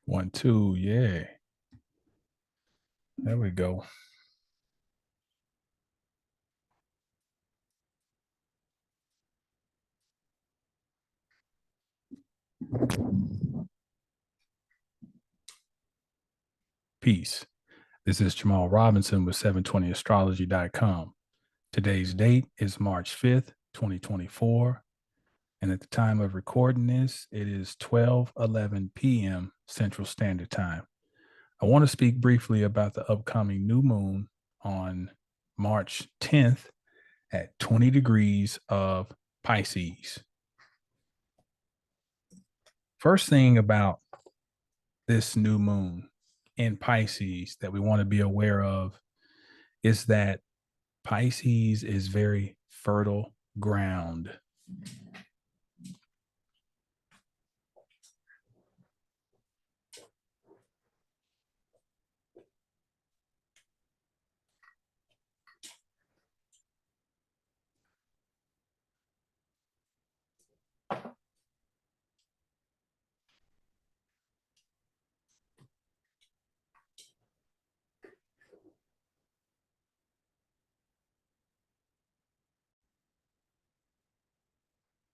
One, two, yeah. There we go. Peace. This is Jamal Robinson with 720astrology.com. Today's date is March 5th, 2024. And at the time of recording this, it is 12:11 p.m. Central Standard Time. I want to speak briefly about the upcoming new moon on March 10th at 20 degrees of Pisces. First thing about this new moon in Pisces that we want to be aware of is that Pisces is very fertile ground.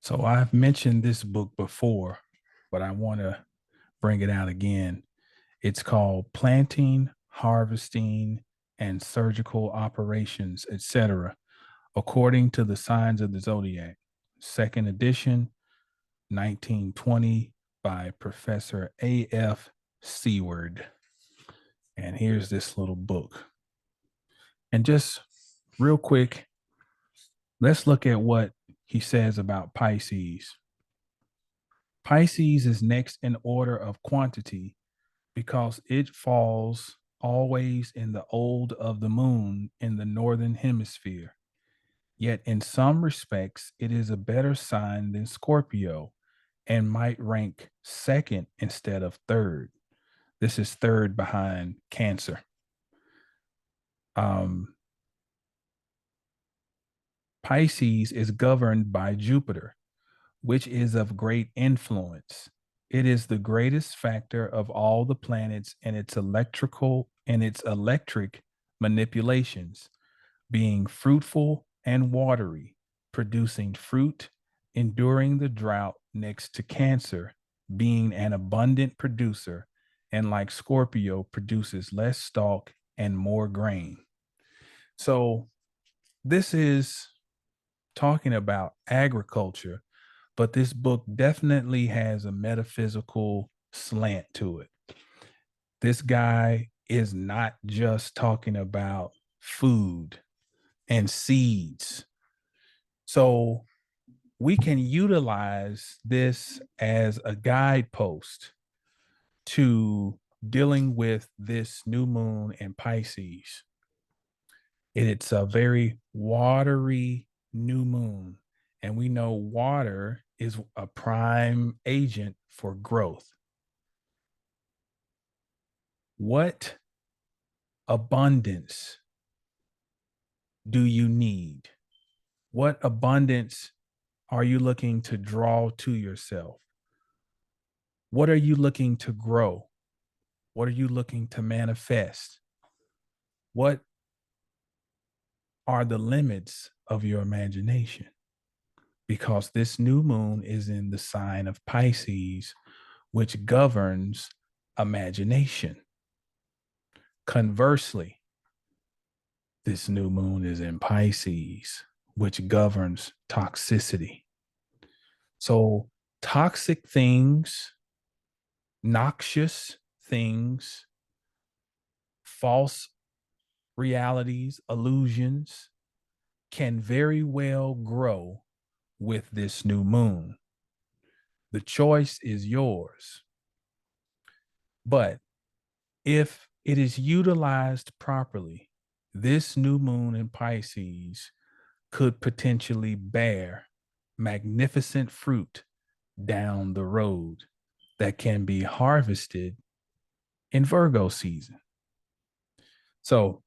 So I've mentioned this book before, but I want to bring it out again. It's called Planting, Harvesting, and Surgical Operations, etc., according to the signs of the zodiac. Second edition, 1920, by Professor A.F. Seward. And here's this little book. And just real quick, let's look at what he says about Pisces. Pisces is next in order of quantity because it falls always in the old of the moon in the northern hemisphere. Yet in some respects, it is a better sign than Scorpio and might rank second instead of third. This is third behind Cancer. Um, Pisces is governed by Jupiter, which is of great influence. It is the greatest factor of all the planets in its electric manipulations, being fruitful and watery, producing fruit, enduring the drought next to Cancer, being an abundant producer, and like Scorpio, produces less stalk and more grain. So, this is talking about agriculture, but this book definitely has a metaphysical slant to it. This guy is not just talking about food and seeds. So we can utilize this as a guidepost to dealing with this new moon in Pisces. It's a very watery new moon. And we know water is a prime agent for growth. What abundance do you need? What abundance are you looking to draw to yourself? What are you looking to grow? What are you looking to manifest? What are the limits of your imagination? Because this new moon is in the sign of Pisces, which governs imagination. Conversely, this new moon is in Pisces, which governs toxicity. So, toxic things, noxious things, false realities, illusions can very well grow with this new moon. The choice is yours. But if it is utilized properly, this new moon in Pisces could potentially bear magnificent fruit down the road that can be harvested in Virgo season. So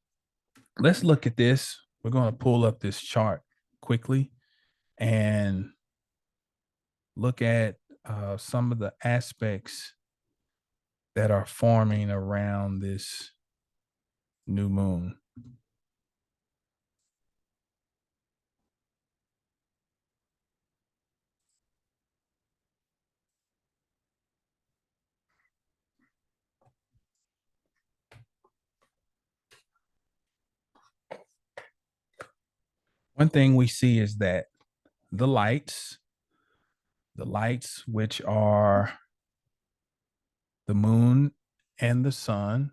let's look at this. We're going to pull up this chart quickly and look at some of the aspects that are forming around this new moon. One thing we see is that the lights, the lights which are the moon and the sun,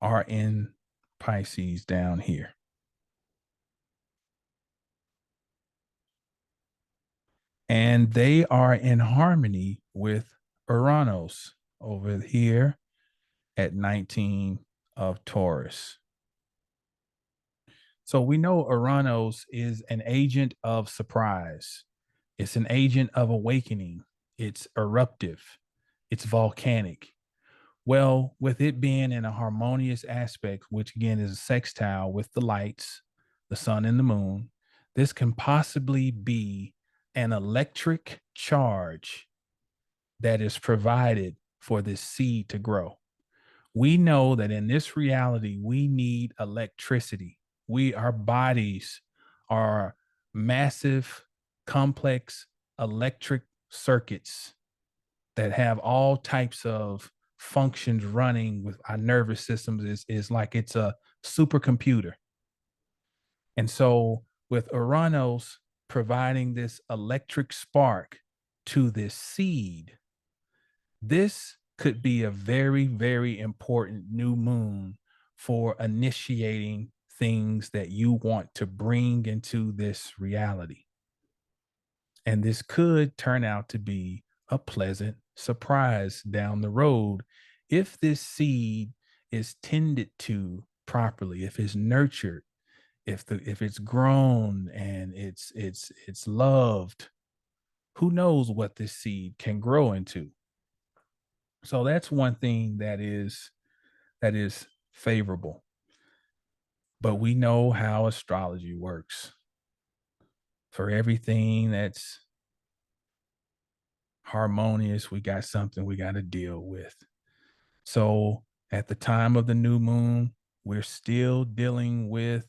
are in Pisces down here. And they are in harmony with Uranus over here at 19 of Taurus. So we know Uranus is an agent of surprise. It's an agent of awakening. It's eruptive. It's volcanic. Well, with it being in a harmonious aspect, which again is a sextile with the lights, the sun and the moon, this can possibly be an electric charge that is provided for this seed to grow. We know that in this reality, we need electricity. Our bodies are massive, complex electric circuits that have all types of functions running with our nervous systems is like it's a supercomputer. And so with Uranus providing this electric spark to this seed, this could be a very, very important new moon for initiating things that you want to bring into this reality. And this could turn out to be a pleasant surprise down the road if this seed is tended to properly, if it's nurtured, if it's grown and it's loved. Who knows what this seed can grow into? So that's one thing that is favorable. But we know how astrology works. For everything that's harmonious, we got something we got to deal with. So at the time of the new moon, we're still dealing with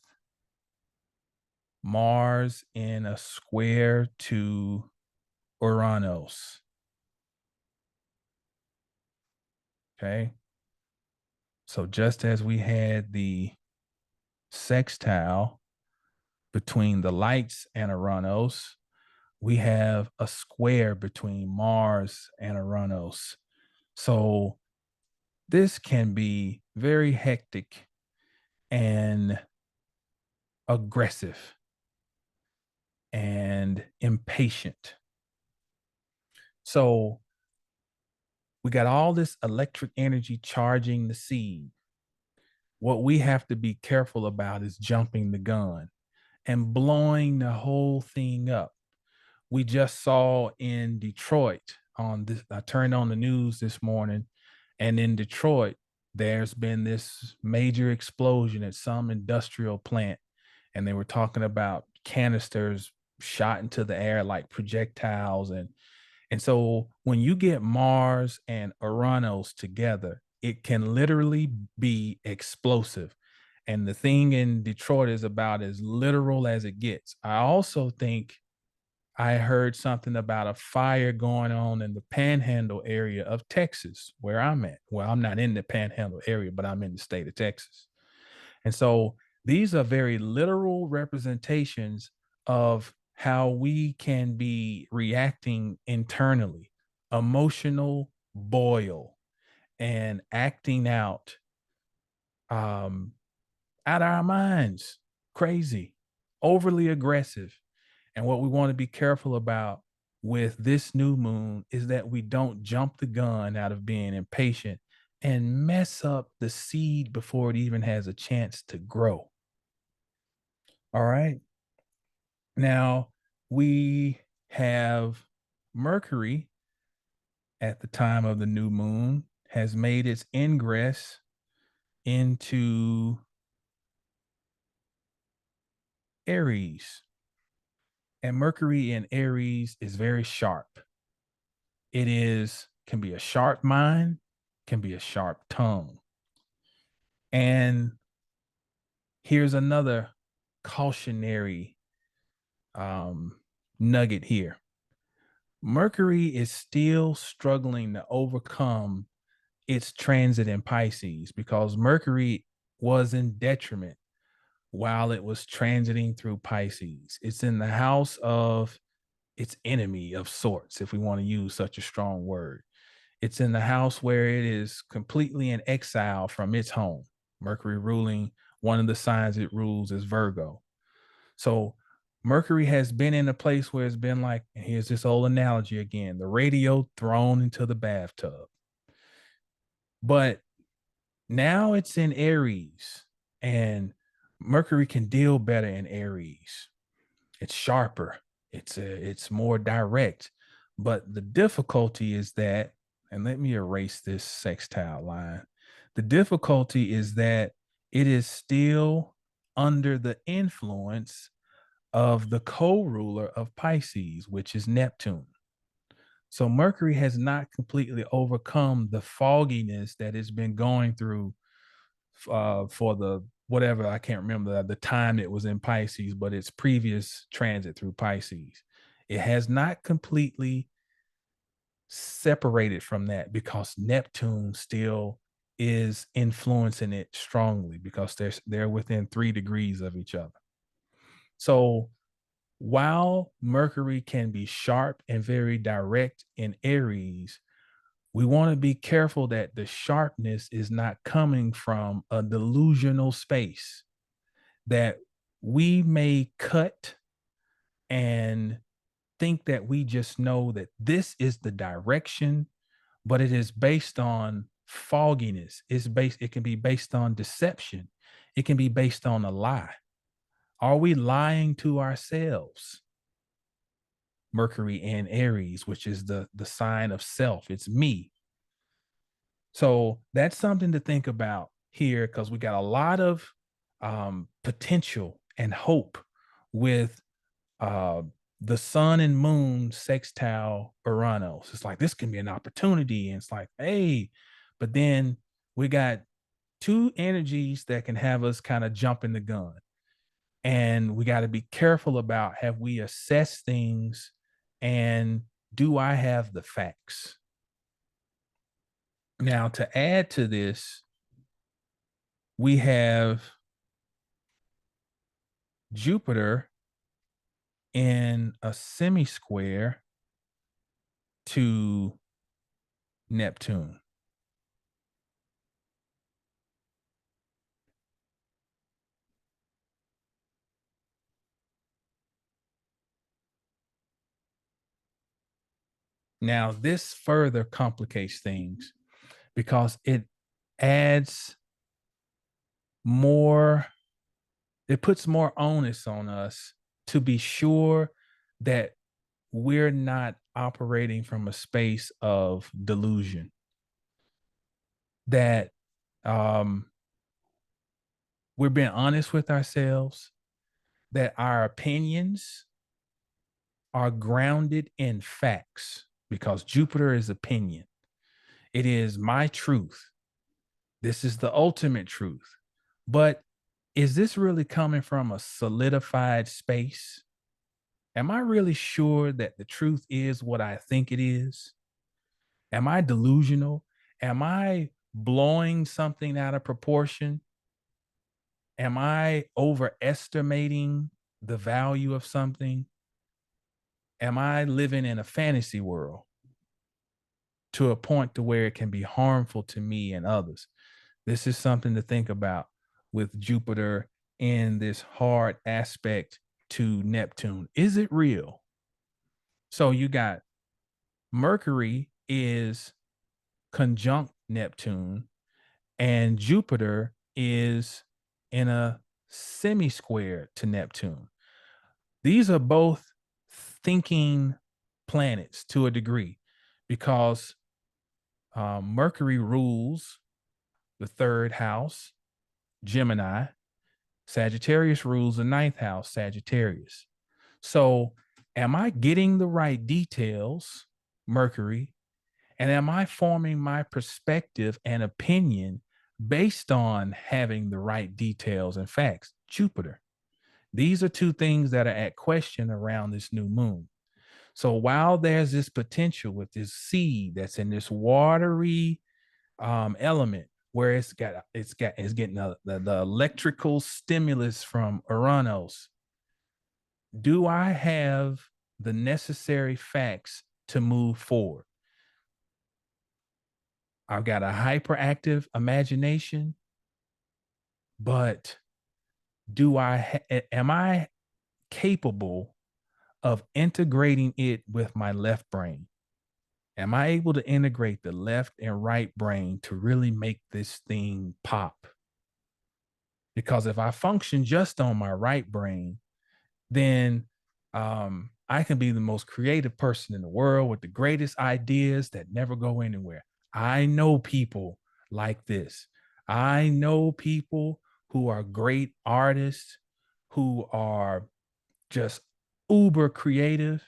Mars in a square to Uranus. Okay. So just as we had the sextile between the lights and Uranus, we have a square between Mars and Uranus. So this can be very hectic and aggressive and impatient. So we got all this electric energy charging the seed. What we have to be careful about is jumping the gun and blowing the whole thing up. We just saw in Detroit on this, I turned on the news this morning, and in Detroit, there's been this major explosion at some industrial plant, and they were talking about canisters shot into the air like projectiles. And so when you get Mars and Uranus together, it can literally be explosive. And the thing in Detroit is about as literal as it gets. I also think I heard something about a fire going on in the panhandle area of Texas, where I'm at. Well, I'm not in the panhandle area, but I'm in the state of Texas. And so these are very literal representations of how we can be reacting internally, emotional boil, and acting um, out of our minds, crazy, overly aggressive. And what we want to be careful about with this new moon is that we don't jump the gun out of being impatient and mess up the seed before it even has a chance to grow. All right. Now, we have Mercury at the time of the new moon has made its ingress into Aries. And Mercury in Aries is very sharp. It is can be a sharp mind, can be a sharp tongue. And here's another cautionary nugget here. Mercury is still struggling to overcome its transit in Pisces because Mercury was in detriment while it was transiting through Pisces. It's in the house of its enemy of sorts, if we want to use such a strong word. It's in the house where it is completely in exile from its home. Mercury ruling one of the signs it rules is Virgo. So Mercury has been in a place where it's been like, and here's this old analogy again, the radio thrown into the bathtub. But now it's in Aries, and Mercury can deal better in Aries. It's sharper. It's more direct. But the difficulty is that, and let me erase this sextile line. The difficulty is that it is still under the influence of the co-ruler of Pisces, which is Neptune. So Mercury has not completely overcome the fogginess that it's been going through for the whatever, I can't remember the time it was in Pisces, but its previous transit through Pisces. It has not completely separated from that because Neptune still is influencing it strongly because they're within 3 degrees of each other. So while Mercury can be sharp and very direct in Aries, we want to be careful that the sharpness is not coming from a delusional space, that we may cut and think that we just know that this is the direction, but it is based on fogginess. It can be based on deception. It can be based on a lie. Are we lying to ourselves? Mercury in Aries, which is the sign of self. It's me. So that's something to think about here because we got a lot of potential and hope with uh, the sun and moon sextile Uranus. It's like this can be an opportunity. And it's like, hey, but then we got two energies that can have us kind of jumping the gun. And we got to be careful about have we assessed things and do I have the facts? Now, to add to this, we have Jupiter in a semi square to Neptune. Now, this further complicates things because it adds more, it puts more onus on us to be sure that we're not operating from a space of delusion, that we're being honest with ourselves, that our opinions are grounded in facts because Jupiter is opinion. It is my truth. This is the ultimate truth. But is this really coming from a solidified space? Am I really sure that the truth is what I think it is? Am I delusional? Am I blowing something out of proportion? Am I overestimating the value of something? Am I living in a fantasy world to a point to where it can be harmful to me and others? This is something to think about with Jupiter in this hard aspect to Neptune. Is it real? So you got Mercury is conjunct Neptune, and Jupiter is in a semi square to Neptune. These are both thinking planets to a degree because Mercury rules the third house, Gemini, Sagittarius rules the ninth house, Sagittarius. So, am I getting the right details, Mercury? And am I forming my perspective and opinion based on having the right details and facts, Jupiter? These are two things that are at question around this new moon. So while there's this potential with this seed that's in this watery element where it's getting the electrical stimulus from Uranus, do I have the necessary facts to move forward? I've got a hyperactive imagination, but am I capable of integrating it with my left brain? Am I able to integrate the left and right brain to really make this thing pop? Because if I function just on my right brain, then I can be the most creative person in the world with the greatest ideas that never go anywhere. I know people like this. I know people who are great artists, who are just uber creative.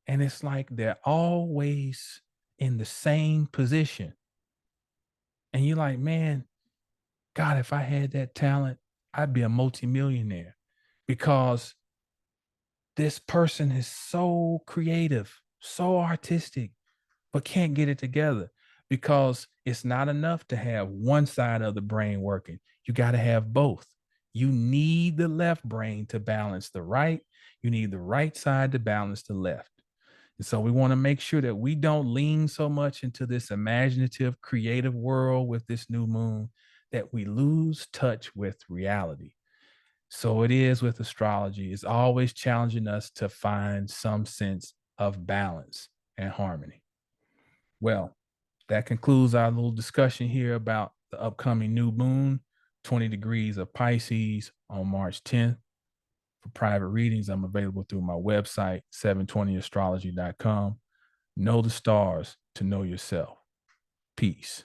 And it's like they're always in the same position. And you're like, man, God, if I had that talent, I'd be a multimillionaire because this person is so creative, so artistic, but can't get it together because it's not enough to have one side of the brain working. You got to have both. You need the left brain to balance the right. You need the right side to balance the left. And so we want to make sure that we don't lean so much into this imaginative, creative world with this new moon that we lose touch with reality. So it is with astrology. It's always challenging us to find some sense of balance and harmony. Well, that concludes our little discussion here about the upcoming new moon, 20 degrees of Pisces on March 10th. For private readings, I'm available through my website, 720astrology.com. Know the stars to know yourself. Peace.